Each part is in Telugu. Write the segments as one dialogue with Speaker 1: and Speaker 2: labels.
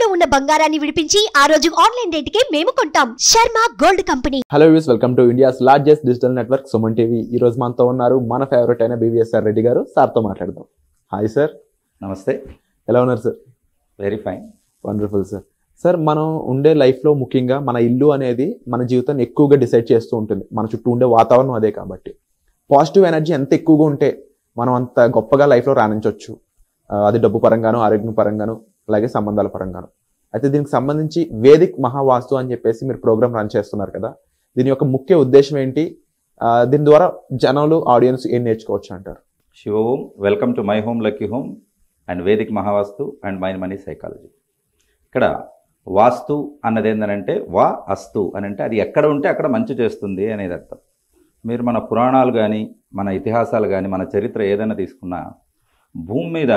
Speaker 1: తాకట్టులో ఉన్న బంగారాన్ని విడిపించి ఆ రోజు ఆన్లైన్ రేటుకే మేము కొంటాం. Sharma gold company.
Speaker 2: Hello views, welcome to India's largest digital network Suman TV. ఈ రోజు మనతో ఉన్నారు మన ఫేవరెట్ అయిన బీవీఎస్ఆర్ రెడ్డి గారు. సార్తో మాట్లాడదాం. Hi sir.
Speaker 3: నమస్తే.
Speaker 2: ఎలా ఉన్నారు sir?
Speaker 3: Very fine.
Speaker 2: Wonderful sir. Sir, మనం ఉండే లైఫ్లో ముఖ్యంగా మన ఇల్లు అనేది మన జీవితాన్ని ఎక్కువగా డిసైడ్ చేస్తూ ఉంటుంది. మన చుట్టూ ఉండే వాతావరణం అదే కాబట్టి పాజిటివ్ ఎనర్జీ ఎంత ఎక్కువగా ఉంటే మనం అంత గొప్పగా లైఫ్లో రాణించవచ్చు. అది డబ్బు పరంగాను, ఆరోగ్యం పరంగాను, అలాగే సంబంధాల పరంగాను. అయితే దీనికి సంబంధించి వేదిక్ మహావాస్తు అని చెప్పేసి మీరు ప్రోగ్రామ్ రన్ చేస్తున్నారు కదా, దీని యొక్క ముఖ్య ఉద్దేశం ఏంటి? దీని ద్వారా జనాలు, ఆడియన్స్ ఏం నేర్చుకోవచ్చు అంటారు?
Speaker 3: Shiva Om. Welcome to my home lucky home and Vedic Mahavastu and mind money psychology. ఇక్కడ వాస్తు అన్నది ఏంటంటే వా అస్తు అని అంటే అది ఎక్కడ ఉంటే అక్కడ మంచి చేస్తుంది అనేది అర్థం. మీరు మన పురాణాలు కానీ, మన ఇతిహాసాలు కానీ, మన చరిత్ర ఏదైనా తీసుకున్నా, భూమి మీద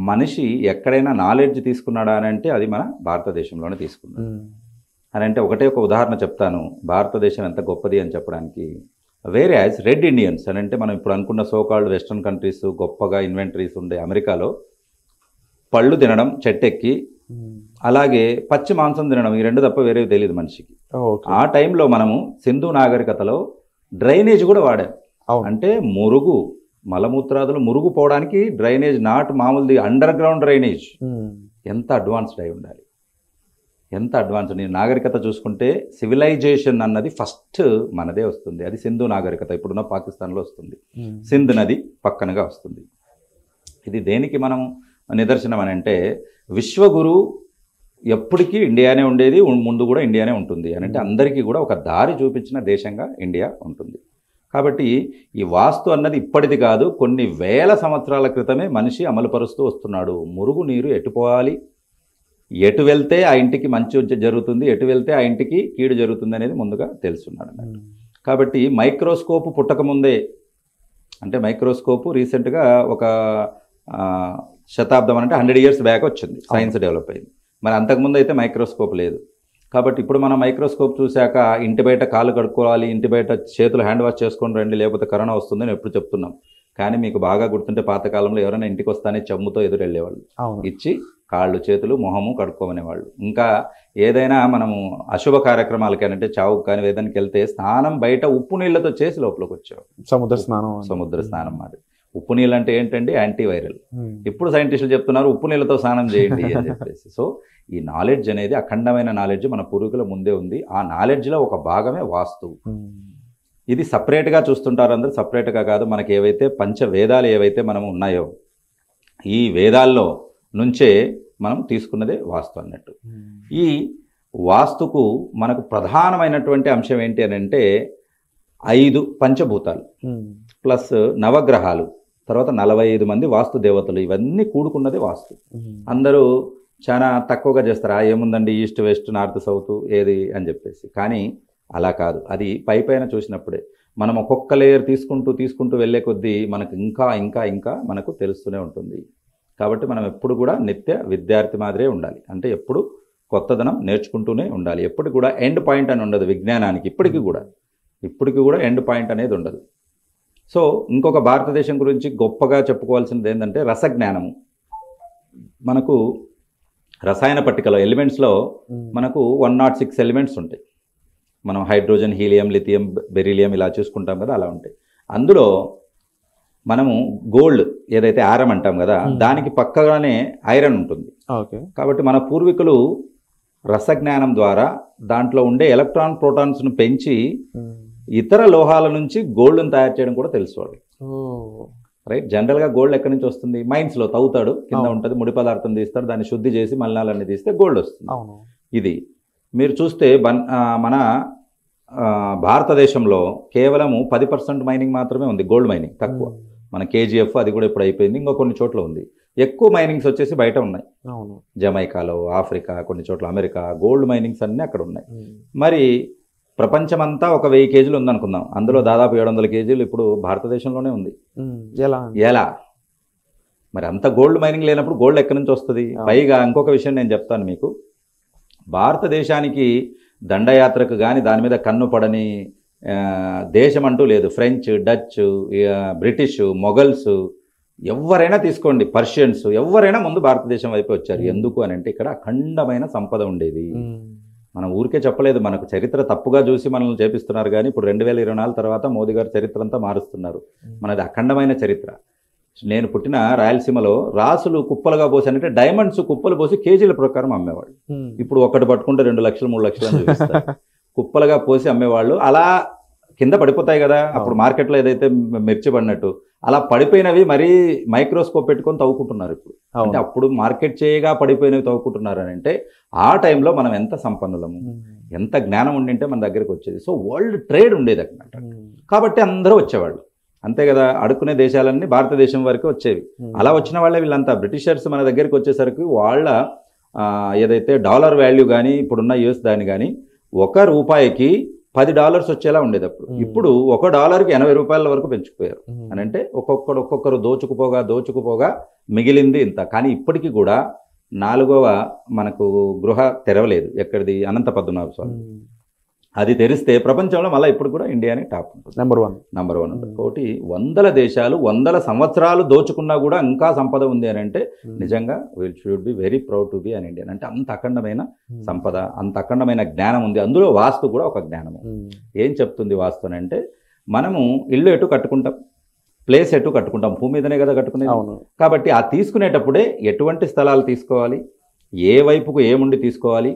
Speaker 3: మనిషి ఎక్కడైనా నాలెడ్జ్ తీసుకున్నాడా అని అంటే అది మన భారతదేశంలోనే తీసుకున్నాడు అని అంటే ఒకటే ఒక ఉదాహరణ చెప్తాను భారతదేశం ఎంత గొప్పది అని చెప్పడానికి. వేరే యాజ్ రెడ్ ఇండియన్స్ అని అంటే మనం ఇప్పుడు అనుకున్న సోకాల్డ్ వెస్ట్రన్ కంట్రీస్ గొప్పగా ఇన్వెంటరీస్ ఉండే అమెరికాలో పళ్ళు తినడం చెట్టెక్కి, అలాగే పచ్చి మాంసం తినడం, ఈ రెండు తప్ప వేరేవి తెలియదు మనిషికి. ఆ టైంలో మనము సింధు నాగరికతలో డ్రైనేజ్ కూడా వాడాం. అంటే మురుగు, మలమూత్రాదులు మురుగు పోవడానికి డ్రైనేజ్, నాట్ మామూలుది, అండర్ గ్రౌండ్ డ్రైనేజ్. ఎంత అడ్వాన్స్డ్ అయి ఉండాలి, ఎంత అడ్వాన్స్. నేను నాగరికత చూసుకుంటే సివిలైజేషన్ అన్నది ఫస్ట్ మనదే వస్తుంది. అది సింధు నాగరికత, ఇప్పుడున్న పాకిస్తాన్లో వస్తుంది. సింధ్ నది పక్కనగా వస్తుంది. ఇది దేనికి మనం నిదర్శనం అని అంటే, విశ్వగురు ఎప్పటికీ ఇండియానే ఉండేది, ముందు కూడా ఇండియానే ఉంటుంది అని అంటే అందరికీ కూడా ఒక దారి చూపించిన దేశంగా ఇండియా ఉంటుంది. కాబట్టి ఈ వాస్తు అన్నది ఇప్పటిది కాదు, కొన్ని వేల సంవత్సరాల క్రితమే మనిషి అమలుపరుస్తూ వస్తున్నాడు. మురుగు నీరు ఎటు పోవాలి, ఎటు వెళ్తే ఆ ఇంటికి మంచి జరుగుతుంది, ఎటు వెళ్తే ఆ ఇంటికి కీడు జరుగుతుంది అనేది ముందుగా తెలుసున్నాడు అన్నట్టు. కాబట్టి మైక్రోస్కోప్ పుట్టకముందే, అంటే మైక్రోస్కోపు రీసెంట్గా ఒక శతాబ్దం అంటే 100 years బ్యాక్ వచ్చింది, సైన్స్ డెవలప్ అయింది. మరి అంతకుముందు అయితే మైక్రోస్కోప్ లేదు. కాబట్టి ఇప్పుడు మనం మైక్రోస్కోప్ చూశాక ఇంటి బయట కాళ్ళు కడుక్కోవాలి, ఇంటి బయట చేతులు హ్యాండ్ వాష్ చేసుకొని రండి, లేకపోతే కరోనా వస్తుందని ఎప్పుడు చెప్తున్నాం. కానీ మీకు బాగా గుర్తుంటే పాతకాలంలో ఎవరైనా ఇంటికి వస్తానే చెమ్ముతో ఎదురు వెళ్ళేవాళ్ళు, ఇచ్చి కాళ్ళు చేతులు మొహము కడుక్కోమనేవాళ్ళు. ఇంకా ఏదైనా మనము అశుభ కార్యక్రమాలకి అంటే చావుకు కానీ వేదానికి వెళ్తే స్నానం బయట ఉప్పు నీళ్లతో చేసి లోపలికి వచ్చేవాళ్ళు. సముద్ర స్నానం మాట. ఉప్పు నీళ్ళు అంటే ఏంటండి? యాంటీవైరల్. ఇప్పుడు సైంటిస్టులు చెప్తున్నారు ఉప్పు నీళ్ళతో స్నానం చేయండి అని చెప్పేసి. సో ఈ నాలెడ్జ్ అనేది అఖండమైన నాలెడ్జ్ మన పూర్వీకుల ముందే ఉంది. ఆ నాలెడ్జ్లో ఒక భాగమే వాస్తు. ఇది సపరేట్గా చూస్తుంటారు అందరూ, సపరేట్గా కాదు. మనకి ఏవైతే పంచవేదాలు ఏవైతే మనం ఉన్నాయో ఈ వేదాల్లో నుంచే మనం తీసుకున్నదే వాస్తు అన్నట్టు. ఈ వాస్తుకు మనకు ప్రధానమైనటువంటి అంశం ఏంటి అని అంటే 5 పంచభూతాలు ప్లస్ నవగ్రహాలు, తర్వాత 45 మంది వాస్తు దేవతలు, ఇవన్నీ కూడుకున్నదే వాస్తు. అందరూ చాలా తక్కువగా చేస్తారు, ఏముందండి ఈస్ట్ వెస్ట్ నార్త్ సౌత్ ఏది అని చెప్పేసి. కానీ అలా కాదు. అది పైపైన చూసినప్పుడే మనం ఒక్కొక్క లేయర్ తీసుకుంటూ వెళ్ళే కొద్దీ మనకు ఇంకా ఇంకా ఇంకా మనకు తెలుస్తూనే ఉంటుంది. కాబట్టి మనం ఎప్పుడు కూడా నిత్య విద్యార్థి మాదిరే ఉండాలి. అంటే ఎప్పుడు కొత్తదనం నేర్చుకుంటూనే ఉండాలి. ఎప్పుడు కూడా ఎండ్ పాయింట్ అని ఉండదు విజ్ఞానానికి. ఇప్పటికీ కూడా ఎండ్ పాయింట్ అనేది ఉండదు. సో ఇంకొక భారతదేశం గురించి గొప్పగా చెప్పుకోవాల్సినది ఏంటంటే రసజ్ఞానము. మనకు రసాయన పట్టికలో ఎలిమెంట్స్లో మనకు 106 ఎలిమెంట్స్ ఉంటాయి. మనం హైడ్రోజన్, హీలియం, లిథియం, బెరీలియం ఇలా చూసుకుంటాం కదా, అలా ఉంటాయి. అందులో మనము గోల్డ్ ఏదైతే ఆరం అంటాం కదా, దానికి పక్కగానే ఐరన్ ఉంటుంది. కాబట్టి మన పూర్వీకులు రసజ్ఞానం ద్వారా దాంట్లో ఉండే ఎలక్ట్రాన్ ప్రోటాన్స్ను పెంచి ఇతర లోహాల నుంచి గోల్డ్ని తయారు చేయడం కూడా తెలుసుకోవాలి. రైట్. జనరల్గా గోల్డ్ ఎక్కడి నుంచి వస్తుంది? మైన్స్లో తవ్వుతాడు, కింద ఉంటుంది, ముడి పదార్థం తీస్తాడు, దాన్ని శుద్ధి చేసి మలినాలన్నీ తీస్తే గోల్డ్ వస్తుంది. ఇది మీరు చూస్తే మన భారతదేశంలో కేవలము 10% మైనింగ్ మాత్రమే ఉంది, గోల్డ్ మైనింగ్ తక్కువ. మన కేజీఎఫ్ అది కూడా ఇప్పుడు అయిపోయింది, ఇంకో కొన్ని చోట్ల ఉంది. ఎక్కువ మైనింగ్స్ వచ్చేసి బయట ఉన్నాయి, జమైకాలో, ఆఫ్రికా, కొన్ని చోట్ల అమెరికా, గోల్డ్ మైనింగ్స్ అన్నీ అక్కడ ఉన్నాయి. మరి ప్రపంచమంతా ఒక 1000 కేజీలు ఉందనుకుందాం, అందులో దాదాపు 700 కేజీలు ఇప్పుడు భారతదేశంలోనే ఉంది. ఎలా మరి అంత గోల్డ్ మైనింగ్ లేనప్పుడు గోల్డ్ ఎక్కడి నుంచి వస్తుంది? పైగా ఇంకొక విషయం నేను చెప్తాను మీకు. భారతదేశానికి దండయాత్రకు కానీ దాని మీద కన్ను పడని దేశం అంటూ లేదు. ఫ్రెంచ్, డచ్, బ్రిటిష్, మొఘల్స్, ఎవరైనా తీసుకోండి, పర్షియన్స్ ఎవరైనా ముందు భారతదేశం వైపు వచ్చారు. ఎందుకు అని అంటే ఇక్కడ అఖండమైన సంపద ఉండేది. మనం ఊరికే చెప్పలేదు, మనకు చరిత్ర తప్పుగా చూసి మనల్ని చేపిస్తున్నారు. కానీ ఇప్పుడు 2024 తర్వాత మోదీ గారు చరిత్ర అంతా మారుస్తున్నారు. మనది అఖండమైన చరిత్ర. నేను పుట్టిన రాయలసీమలో రాసులు కుప్పలుగా పోసి అంటే డైమండ్స్ కుప్పలు పోసి కేజీల ప్రకారం అమ్మేవాళ్ళు. ఇప్పుడు ఒకటి పట్టుకుంటే 2 లక్షలు 3 లక్షలు అని చూపిస్తారు. కుప్పలుగా పోసి అమ్మేవాళ్ళు. అలా కింద పడిపోతాయి కదా, అప్పుడు మార్కెట్లో ఏదైతే మిర్చి పడినట్టు అలా పడిపోయినవి మరీ మైక్రోస్కోప్ పెట్టుకొని తవ్వుకుంటున్నారు ఇప్పుడు. అంటే అప్పుడు మార్కెట్ చేయగా పడిపోయినవి తవ్వుకుంటున్నారు అని అంటే ఆ టైంలో మనం ఎంత సంపన్నులము, ఎంత జ్ఞానం ఉండింటే మన దగ్గరికి వచ్చేది. సో వరల్డ్ ట్రేడ్ ఉండేది అన్నమాట. కాబట్టి అందరూ వచ్చేవాళ్ళు, అంతే కదా. అడుక్కునే దేశాలన్నీ భారతదేశం వరకు వచ్చేవి. అలా వచ్చిన వాళ్ళే వీళ్ళంతా. బ్రిటిషర్స్ మన దగ్గరికి వచ్చేసరికి వాళ్ళ ఏదైతే డాలర్ వాల్యూ కానీ ఇప్పుడున్న యూఎస్ దాని కానీ ₹1కి $10 వచ్చేలా ఉండేది అప్పుడు. ఇప్పుడు $1కి $80 వరకు పెంచుకుపోయారు. అని అంటే ఒక్కొక్కరు దోచుకుపోగా మిగిలింది ఇంత. కానీ ఇప్పటికీ కూడా 4వ మనకు గృహ తెరవలేదు. ఎక్కడిది? అనంత పద్మనాభ స్వామి. అది తెరిస్తే ప్రపంచంలో మళ్ళీ ఇప్పుడు కూడా ఇండియానే టాప్ ఉంటుంది, నెంబర్ వన్ ఉంటుంది. కాబట్టి 100 దేశాలు 100 సంవత్సరాలు దోచుకున్నా కూడా ఇంకా సంపద ఉంది అని అంటే నిజంగా will should be very proud to be an Indian. అంటే అంత అఖండమైన సంపద, అంత అఖండమైన జ్ఞానం ఉంది. అందులో వాస్తు కూడా ఒక జ్ఞానము. ఏం చెప్తుంది వాస్తు అని అంటే, మనము ఇల్లు ఎటు కట్టుకుంటాం, ప్లేస్ ఎటు కట్టుకుంటాం, భూమి మీదనే కదా కట్టుకునేది. కాబట్టి ఆ తీసుకునేటప్పుడే ఎటువంటి స్థలాలు తీసుకోవాలి, ఏ వైపుకు ఏముండి తీసుకోవాలి,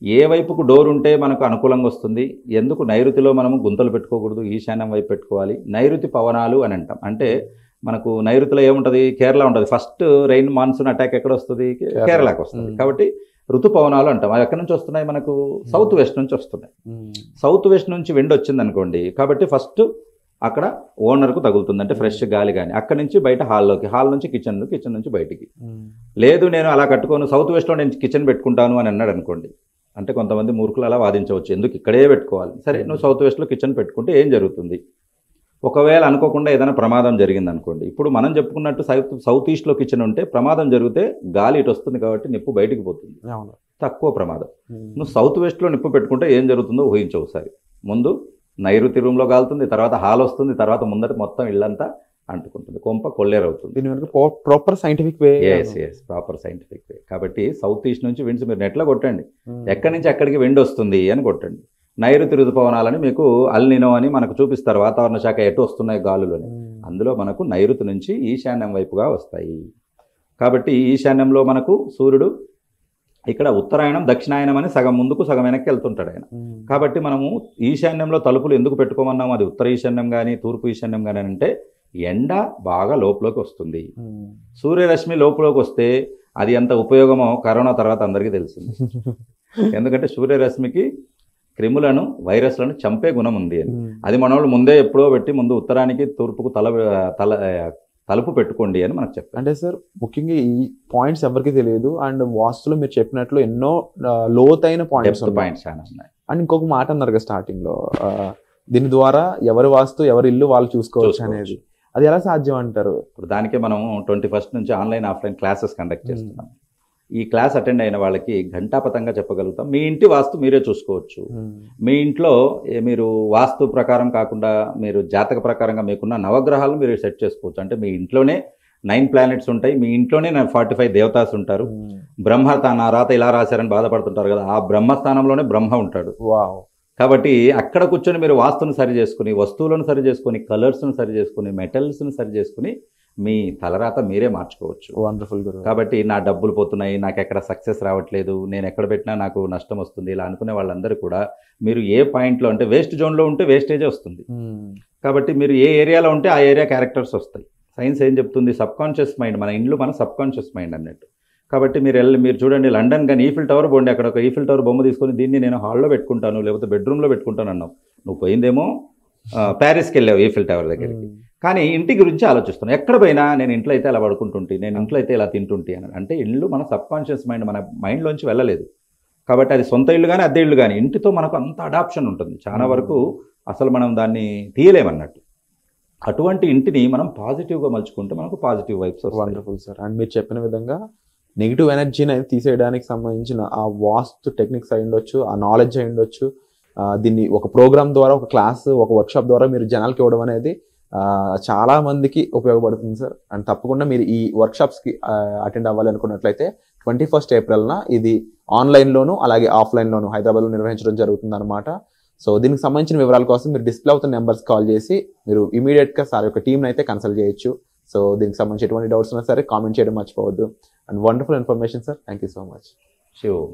Speaker 3: ఏ వైపుకు డోర్ ఉంటే మనకు అనుకూలంగా వస్తుంది, ఎందుకు నైరుతిలో మనము గుంతలు పెట్టుకోకూడదు, ఈశాన్యం వైపు పెట్టుకోవాలి. నైరుతి పవనాలు అని అంటాం. అంటే మనకు నైరుతిలో ఏముంటుంది? కేరళ ఉంటుంది. ఫస్ట్ రెయిన్ మాన్సూన్ అటాక్ ఎక్కడ వస్తుంది? కేరళకు వస్తుంది. కాబట్టి ఋతుపవనాలు అంటాం. అవి ఎక్కడి నుంచి వస్తున్నాయి? మనకు సౌత్ వెస్ట్ నుంచి వస్తున్నాయి. సౌత్ వెస్ట్ నుంచి విండ్ వచ్చింది అనుకోండి, కాబట్టి ఫస్ట్ అక్కడ ఓనర్కు తగులుతుంది, అంటే ఫ్రెష్ గాలి. కానీ అక్కడి నుంచి బయట హాల్లోకి, హాల్ నుంచి కిచెన్ నుంచి బయటికి. లేదు నేను అలా కట్టుకోను, సౌత్ వెస్ట్లో నేను కిచెన్ పెట్టుకుంటాను అని అన్నాడు అనుకోండి, అంటే కొంతమంది మూర్ఖులు అలా వాదించవచ్చు, ఎందుకు ఇక్కడే పెట్టుకోవాలి. సరే, నువ్వు సౌత్ వెస్ట్లో కిచెన్ పెట్టుకుంటే ఏం జరుగుతుంది? ఒకవేళ అనుకోకుండా ఏదైనా ప్రమాదం జరిగింది అనుకోండి, ఇప్పుడు మనం చెప్పుకున్నట్టు సౌత్ ఈస్ట్లో కిచెన్ ఉంటే ప్రమాదం జరిగితే గాలి ఇటు వస్తుంది కాబట్టి నిప్పు బయటికి పోతుంది, తక్కువ ప్రమాదం. నువ్వు సౌత్ వెస్ట్లో నిప్పు పెట్టుకుంటే ఏం జరుగుతుందో ఊహించవు. ఒకసారి ముందు నైరుతి రూమ్లో కాలుతుంది, తర్వాత హాల్ వస్తుంది, తర్వాత ముందట మొత్తం ఇల్లంతా అంటుకుంటుంది, కొంప కొల్లేరవుతుంది.
Speaker 2: Proper scientific way.
Speaker 3: Proper scientific way. కాబట్టి సౌత్ ఈస్ట్ నుంచి విండ్స్ మీరు నెట్లో కొట్టండి, ఎక్కడి నుంచి ఎక్కడికి విండ్ వస్తుంది అని కొట్టండి. నైరుతి ఋతుపవనాలని మీకు అల్నినో అని మనకు చూపిస్తారు, వాతావరణ శాఖ ఎటు వస్తున్నాయి గాలులని. అందులో మనకు నైరుతి నుంచి ఈశాన్యం వైపుగా వస్తాయి. కాబట్టి ఈశాన్యంలో మనకు సూర్యుడు, ఇక్కడ ఉత్తరాయణం దక్షిణాయనం అని సగం ముందుకు సగం వెనక్కి వెళ్తుంటాడు ఆయన. కాబట్టి మనము ఈశాన్యంలో తలుపులు ఎందుకు పెట్టుకోమన్నాము? అది ఉత్తర ఈశాన్యం కానీ తూర్పు ఈశాన్యం కానీ అంటే ఎండ బాగా లోపలికి వస్తుంది, సూర్యరశ్మి లోపలికి వస్తే అది ఎంత ఉపయోగమో కరోనా తర్వాత అందరికీ తెలిసింది. ఎందుకంటే సూర్యరశ్మికి క్రిములను వైరస్లను చంపే గుణం ఉంది అని. అది మన వాళ్ళు ముందే ఎప్పుడో పెట్టి ముందు ఉత్తరానికి తూర్పుకు తలుపు పెట్టుకోండి అని మనకు చెప్పారు.
Speaker 2: అంటే సార్ ముఖ్యంగా ఈ పాయింట్స్ ఎవరికి తెలియదు. అండ్ వాస్తులో మీరు చెప్పినట్లు ఎన్నో లోతైన పాయింట్స్
Speaker 3: చాలా ఉన్నాయి.
Speaker 2: అండ్ ఇంకొక మాట అన్నారు కదా స్టార్టింగ్ లో, దీని ద్వారా ఎవరి వాస్తు ఎవరి ఇల్లు వాళ్ళు చూసుకోవచ్చు అనేది. అది ఎలా సాధ్యం అంటారు?
Speaker 3: ఇప్పుడు దానికే మనం 21st నుంచి ఆన్లైన్ ఆఫ్లైన్ క్లాసెస్ కండక్ట్ చేస్తున్నాం. ఈ క్లాస్ అటెండ్ అయిన వాళ్ళకి ఘంటాపథంగా చెప్పగలుగుతాం, మీ ఇంటి వాస్తు మీరే చూసుకోవచ్చు. మీ ఇంట్లో మీరు వాస్తు ప్రకారం కాకుండా మీరు జాతక ప్రకారంగా మీకున్న నవగ్రహాలను మీరు సెట్ చేసుకోవచ్చు. అంటే మీ ఇంట్లోనే 9 ప్లానెట్స్ ఉంటాయి, మీ ఇంట్లోనే 45 దేవతాస్ ఉంటారు. బ్రహ్మ నా రాత ఇలా రాశారని బాధపడుతుంటారు కదా, ఆ బ్రహ్మస్థానంలోనే బ్రహ్మ ఉంటాడు. కాబట్టి అక్కడ కూర్చొని మీరు వాస్తును సరి చేసుకుని, వస్తువులను సరి చేసుకుని, కలర్స్ను సరి చేసుకుని, మెటల్స్ను సరి చేసుకుని మీ తలరాత మీరే మార్చుకోవచ్చు.
Speaker 2: వండర్ఫుల్ గురు.
Speaker 3: కాబట్టి నా డబ్బులు పోతున్నాయి, నాకు ఎక్కడ సక్సెస్ రావట్లేదు, నేను ఎక్కడ పెట్టినా నాకు నష్టం వస్తుంది, ఇలా అనుకునే వాళ్ళందరూ కూడా మీరు ఏ పాయింట్లో అంటే వేస్ట్ జోన్లో ఉంటే వేస్టేజే వస్తుంది. కాబట్టి మీరు ఏ ఏరియాలో ఉంటే ఆ ఏరియా క్యారెక్టర్స్ వస్తాయి. సైన్స్ ఏం చెప్తుంది? సబ్కాన్షియస్ మైండ్, మన ఇండ్లు మన సబ్కాన్షియస్ మైండ్ అన్నట్టు. కాబట్టి మీరు చూడండి, లండన్ కానీ ఈఫిల్ టవర్ పోండి, అక్కడ ఒక ఈఫిల్ టవర్ బొమ్మ తీసుకొని దీన్ని నేను హాల్లో పెట్టుకుంటాను లేకపోతే బెడ్రూమ్లో పెట్టుకుంటాను అన్నావు, నువ్వు పోయిందేమో ప్యారిస్కి వెళ్ళావు ఈఫిల్ టవర్ దగ్గరికి, కానీ ఇంటి గురించి ఆలోచిస్తున్నాను. ఎక్కడ పోయినా నేను ఇంట్లో అయితే అలా పడుకుంటుంటే, నేను ఇంట్లో అయితే ఇలా తింటుంటే అని. అంటే ఇల్లు మన సబ్కాన్షియస్ మైండ్, మన మైండ్లోంచి వెళ్ళలేదు. కాబట్టి అది సొంత ఇల్లు కానీ అద్దె ఇల్లు కానీ ఇంటితో మనకు అంత అడాప్షన్ ఉంటుంది. చాలా వరకు అసలు మనం దాన్ని తీయలేమన్నట్టు. అటువంటి ఇంటిని మనం పాజిటివ్గా మలుచుకుంటే మనకు పాజిటివ్ వైబ్స్ వస్తాయి.
Speaker 2: Wonderful sir. అండ్ మీరు చెప్పిన విధంగా నెగిటివ్ ఎనర్జీని తీసేయడానికి సంబంధించిన ఆ వాస్తు టెక్నిక్స్ అయి ఉండొచ్చు, ఆ నాలెడ్జ్ అయి ఉండొచ్చు, దీన్ని ఒక ప్రోగ్రామ్ ద్వారా, ఒక క్లాస్, ఒక వర్క్షాప్ ద్వారా మీరు జనాలకి ఇవ్వడం అనేది చాలా మందికి ఉపయోగపడుతుంది సార్. అండ్ తప్పకుండా మీరు ఈ వర్క్షాప్స్కి అటెండ్ అవ్వాలి అనుకున్నట్లయితే 21st ఏప్రిల్న ఇది ఆన్లైన్లోను అలాగే ఆఫ్లైన్లోను హైదరాబాద్లో నిర్వహించడం జరుగుతుంది అనమాట. సో దీనికి సంబంధించిన వివరాల కోసం మీరు డిస్ప్లే అవుతున్న నెంబర్స్ కాల్ చేసి మీరు ఇమీడియట్గా సార్ యొక్క టీంని అయితే కన్సల్ట్ చేయొచ్చు. సో దీనికి సంబంధించి ఎటువంటి డౌట్స్ ఉన్నా సరే కామెంట్ చేయడం మర్చిపోవద్దు. And wonderful information sir. Thank you so much.
Speaker 3: Sure.